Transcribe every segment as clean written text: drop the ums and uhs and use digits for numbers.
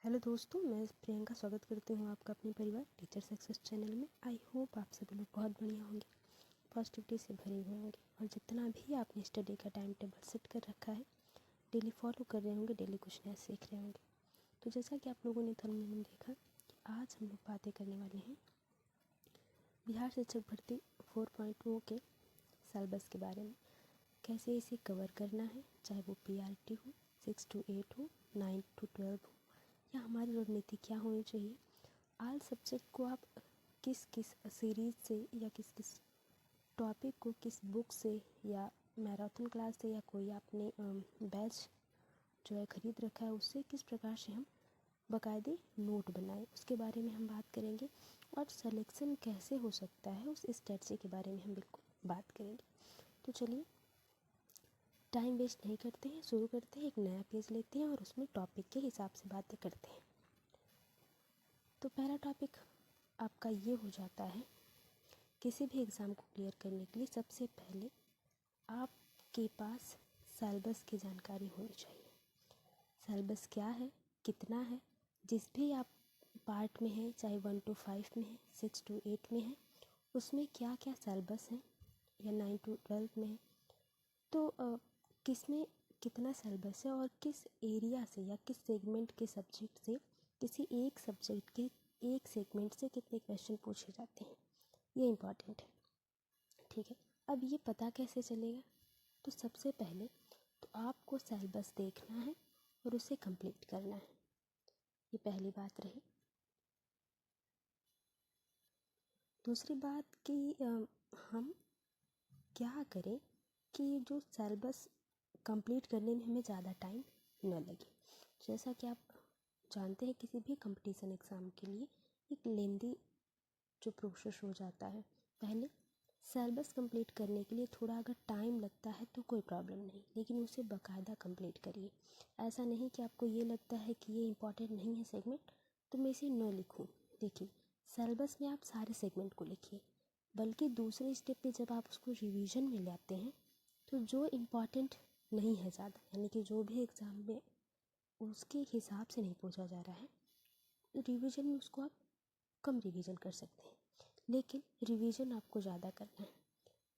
Hello दोस्तों, मैं प्रियंका स्वागत करती हूँ आपका अपने परिवार टीचर सक्सेस चैनल में। आई होप आप सभी लोग बहुत बढ़िया होंगे, पॉजिटिविटी से भरे हुए होंगे और जितना भी आपने स्टडी का टाइम टेबल सेट कर रखा है डेली फॉलो कर रहे होंगे, डेली कुछ नया सीख रहे होंगे। तो जैसा कि आप लोगों ने थंबनेल में देखा कि आज हम लोग बातें करने वाले हैं बिहार शिक्षक भर्ती 4.0 के सिलेबस के बारे में। कैसे इसे कवर करना है, चाहे वो PRT हो, 6 to 8 हो, 9 to 12 हो, या हमारी रणनीति क्या होनी चाहिए। आल सब्जेक्ट को आप किस किस सीरीज़ से या किस किस टॉपिक को किस बुक से या मैराथन क्लास से या कोई आपने बैच जो है ख़रीद रखा है उससे किस प्रकार से हम बाकायदे नोट बनाएं, उसके बारे में हम बात करेंगे। और सिलेक्शन कैसे हो सकता है उस स्ट्रेटजी के बारे में हम बिल्कुल बात करेंगे। तो चलिए टाइम वेस्ट नहीं करते हैं, शुरू करते हैं। एक नया पेज लेते हैं और उसमें टॉपिक के हिसाब से बातें करते हैं। तो पहला टॉपिक आपका ये हो जाता है, किसी भी एग्ज़ाम को क्लियर करने के लिए सबसे पहले आपके पास सिलेबस की जानकारी होनी चाहिए। सिलेबस क्या है, कितना है, जिस भी आप पार्ट में है, चाहे 1 to 5 में है, 6 to 8 में है, उसमें क्या क्या सिलेबस है, या 9 to 12 में है, तो किस में कितना सिलेबस है और किस एरिया से या किस सेगमेंट के सब्जेक्ट से किसी एक सब्जेक्ट के एक सेगमेंट से कितने क्वेश्चन पूछे जाते हैं, ये इम्पॉर्टेंट है। ठीक है, अब ये पता कैसे चलेगा? तो सबसे पहले तो आपको सिलेबस देखना है और उसे कंप्लीट करना है, ये पहली बात रही। दूसरी बात कि हम क्या करें कि जो सिलेबस कंप्लीट करने में हमें ज़्यादा टाइम न लगे। जैसा कि आप जानते हैं किसी भी कंपटीशन एग्ज़ाम के लिए एक लेंदी जो प्रोसेस हो जाता है। पहले सिलेबस कंप्लीट करने के लिए थोड़ा अगर टाइम लगता है तो कोई प्रॉब्लम नहीं, लेकिन उसे बाकायदा कंप्लीट करिए। ऐसा नहीं कि आपको ये लगता है कि ये इम्पॉर्टेंट नहीं है सेगमेंट तो मैं इसे न लिखूँ। देखिए, सिलेबस में आप सारे सेगमेंट को लिखिए, बल्कि दूसरे स्टेप पे जब आप उसको रिवीजन में लाते हैं तो जो इम्पॉर्टेंट नहीं है ज़्यादा, यानी कि जो भी एग्ज़ाम में उसके हिसाब से नहीं पूछा जा रहा है, रिवीजन में उसको आप कम रिवीजन कर सकते हैं, लेकिन रिवीजन आपको ज़्यादा करना है।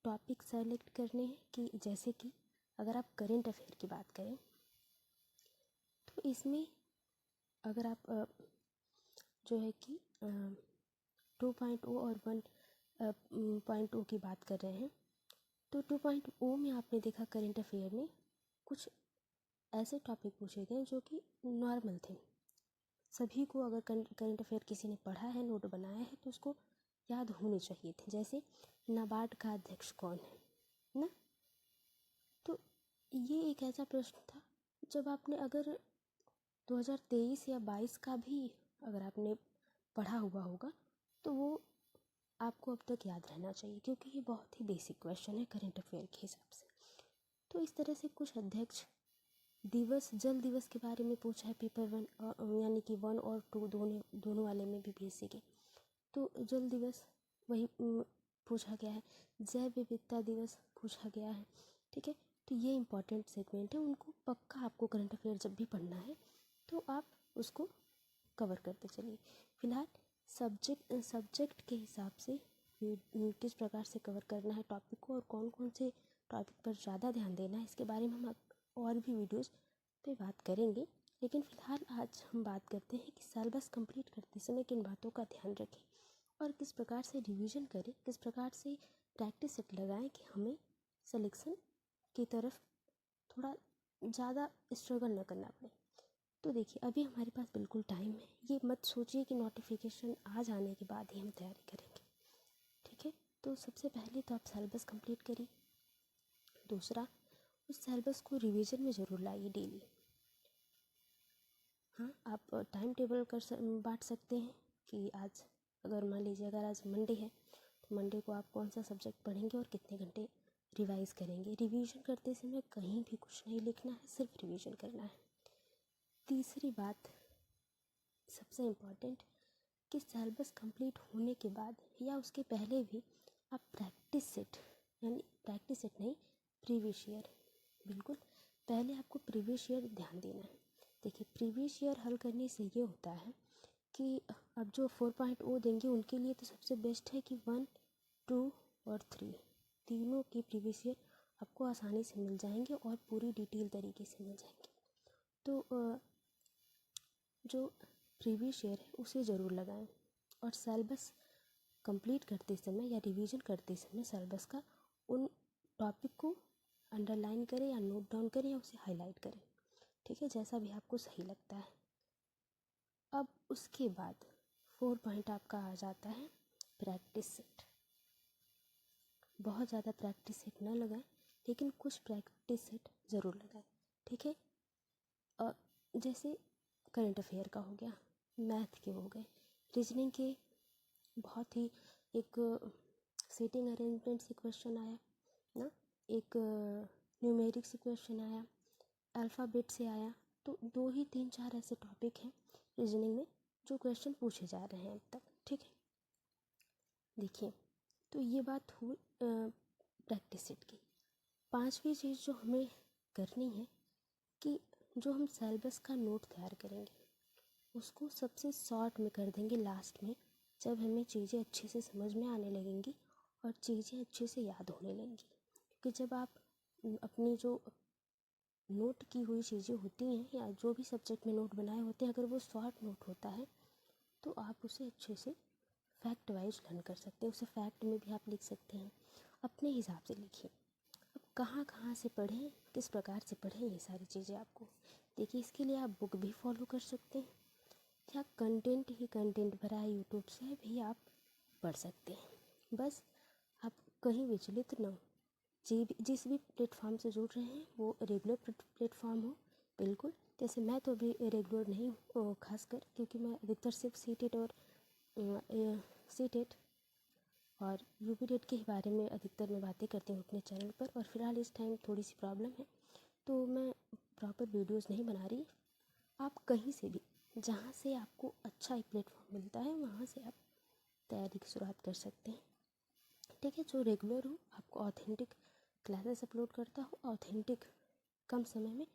टॉपिक सेलेक्ट करने हैं कि जैसे कि अगर आप करेंट अफेयर की बात करें तो इसमें अगर आप जो है कि 2.0 और 1.0 की बात कर रहे हैं तो 2.0 में आपने देखा करेंट अफेयर में कुछ ऐसे टॉपिक पूछे गए जो कि नॉर्मल थे। सभी को अगर करेंट अफेयर किसी ने पढ़ा है, नोट बनाया है, तो उसको याद होने चाहिए थे। जैसे नाबार्ड का अध्यक्ष कौन है ना, तो ये एक ऐसा प्रश्न था जब आपने अगर 2023 या 22 का भी अगर आपने पढ़ा हुआ होगा तो वो आपको अब तक याद रहना चाहिए, क्योंकि ये बहुत ही बेसिक क्वेश्चन है करेंट अफेयर के हिसाब से। तो इस तरह से कुछ अध्यक्ष दिवस, जल दिवस के बारे में पूछा है पेपर 1 यानी कि 1 और 2 दोनों वाले में भी BSc के। तो जल दिवस वही पूछा गया है, जैव विविधता दिवस पूछा गया है। ठीक है, तो ये इम्पॉर्टेंट सेगमेंट है, उनको पक्का आपको करंट अफेयर जब भी पढ़ना है तो आप उसको कवर करते चलिए। फिलहाल सब्जेक्ट के हिसाब से किस प्रकार से कवर करना है टॉपिक को और कौन कौन से टॉपिक पर ज़्यादा ध्यान देना है, इसके बारे में हम और भी वीडियोस पे बात करेंगे। लेकिन फ़िलहाल आज हम बात करते हैं कि सिलेबस कंप्लीट करते समय किन बातों का ध्यान रखें और किस प्रकार से रिवीजन करें, किस प्रकार से प्रैक्टिस सेट लगाएं कि हमें सिलेक्शन की तरफ थोड़ा ज़्यादा स्ट्रगल न करना पड़े। तो देखिए, अभी हमारे पास बिल्कुल टाइम है, ये मत सोचिए कि नोटिफिकेशन आ जाने के बाद ही हम तैयारी करेंगे। ठीक है, तो सबसे पहले तो आप सिलेबस कंप्लीट करिए। दूसरा, उस सिलेबस को रिवीजन में ज़रूर लाइए डेली। हाँ, आप टाइम टेबल बांट सकते हैं कि आज अगर मान लीजिए अगर आज मंडे है तो मंडे को आप कौन सा सब्जेक्ट पढ़ेंगे और कितने घंटे रिवाइज़ करेंगे। रिवीजन करते समय कहीं भी कुछ नहीं लिखना है, सिर्फ रिवीजन करना है। तीसरी बात सबसे इम्पॉर्टेंट कि सिलेबस कंप्लीट होने के बाद या उसके पहले भी आप प्रैक्टिस सेट नहीं, प्रीवियस ईयर, बिल्कुल पहले आपको प्रीवियस ईयर ध्यान देना है। देखिए प्रीवियस ईयर हल करने से ये होता है कि अब जो 4.0 देंगे उनके लिए तो सबसे बेस्ट है कि 1, 2 और 3 तीनों की प्रीवियस ईयर आपको आसानी से मिल जाएंगे और पूरी डिटेल तरीके से मिल जाएंगे। तो जो प्रीवियस ईयर है उसे ज़रूर लगाएं और सिलेबस कंप्लीट करते समय या रिवीजन करते समय सिलेबस का उन टॉपिक को अंडरलाइन करें या नोट डाउन करें या उसे हाईलाइट करें, ठीक है, जैसा भी आपको सही लगता है। अब उसके बाद 4 पॉइंट आपका आ जाता है प्रैक्टिस सेट। बहुत ज़्यादा प्रैक्टिस सेट ना लगाएं, लेकिन कुछ प्रैक्टिस सेट ज़रूर लगाएं, ठीक है। जैसे करंट अफेयर का हो गया, मैथ के हो गए, रीजनिंग के बहुत ही एक सीटिंग अरेंजमेंट से क्वेश्चन आया ना, एक न्यूमेरिक से क्वेश्चन आया, अल्फ़ाबेट से आया। तो 2 ही 3 4 ऐसे टॉपिक हैं रीजनिंग में जो क्वेश्चन पूछे जा रहे हैं अब तक, ठीक है। देखिए तो ये बात हुई प्रैक्टिस सेट की। 5वीं चीज़ जो हमें करनी है कि जो हम सिलेबस का नोट तैयार करेंगे उसको सबसे शॉर्ट में कर देंगे लास्ट में, जब हमें चीज़ें अच्छे से समझ में आने लगेंगी और चीज़ें अच्छे से याद होने लगेंगी। क्योंकि जब आप अपनी जो नोट की हुई चीज़ें होती हैं या जो भी सब्जेक्ट में नोट बनाए होते हैं, अगर वो शॉर्ट नोट होता है तो आप उसे अच्छे से फैक्ट वाइज लर्न कर सकते हैं। उसे फैक्ट में भी आप लिख सकते हैं, अपने हिसाब से लिखिए। अब कहाँ कहाँ से पढ़ें, किस प्रकार से पढ़ें, ये सारी चीज़ें आपको देखिए। इसके लिए आप बुक भी फॉलो कर सकते हैं या कंटेंट ही कंटेंट भरा है यूट्यूब से भी आप पढ़ सकते हैं। बस आप कहीं विचलित न हो, जिस भी प्लेटफॉर्म से जुड़ रहे हैं वो रेगुलर प्लेटफॉर्म हो बिल्कुल। जैसे मैं तो अभी रेगुलर नहीं हूँ खासकर, क्योंकि मैं अधिकतर सिर्फ सीटेट और यूपीटेट के बारे में अधिकतर मैं बातें करती हूँ अपने चैनल पर। और फिलहाल इस टाइम थोड़ी सी प्रॉब्लम है तो मैं प्रॉपर वीडियोस नहीं बना रही। आप कहीं से भी जहाँ से आपको अच्छा एक प्लेटफॉर्म मिलता है वहाँ से आप तैयारी की शुरुआत कर सकते हैं, ठीक है। जो रेगुलर हो, आपको ऑथेंटिक क्लासेस अपलोड करता हो, ऑथेंटिक कम समय में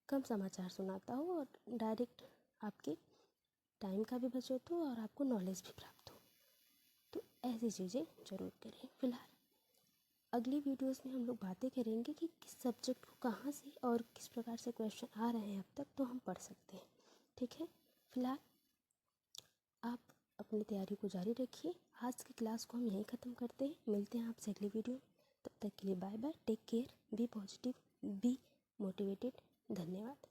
कम समाचार सुनाता हो और डायरेक्ट आपके टाइम का भी बचत हो और आपको नॉलेज भी प्राप्त हो, तो ऐसी चीज़ें ज़रूर करें। फिलहाल अगली वीडियोस में हम लोग बातें करेंगे कि किस सब्जेक्ट को कहाँ से और किस प्रकार से क्वेश्चन आ रहे हैं अब तक, तो हम पढ़ सकते हैं, ठीक है। फिलहाल आप अपनी तैयारी को जारी रखिए। आज की क्लास को हम यहीं ख़त्म करते हैं, मिलते हैं आपसे अगली वीडियो में। तब तक के लिए bye bye, take care, be positive, be motivated. धन्यवाद।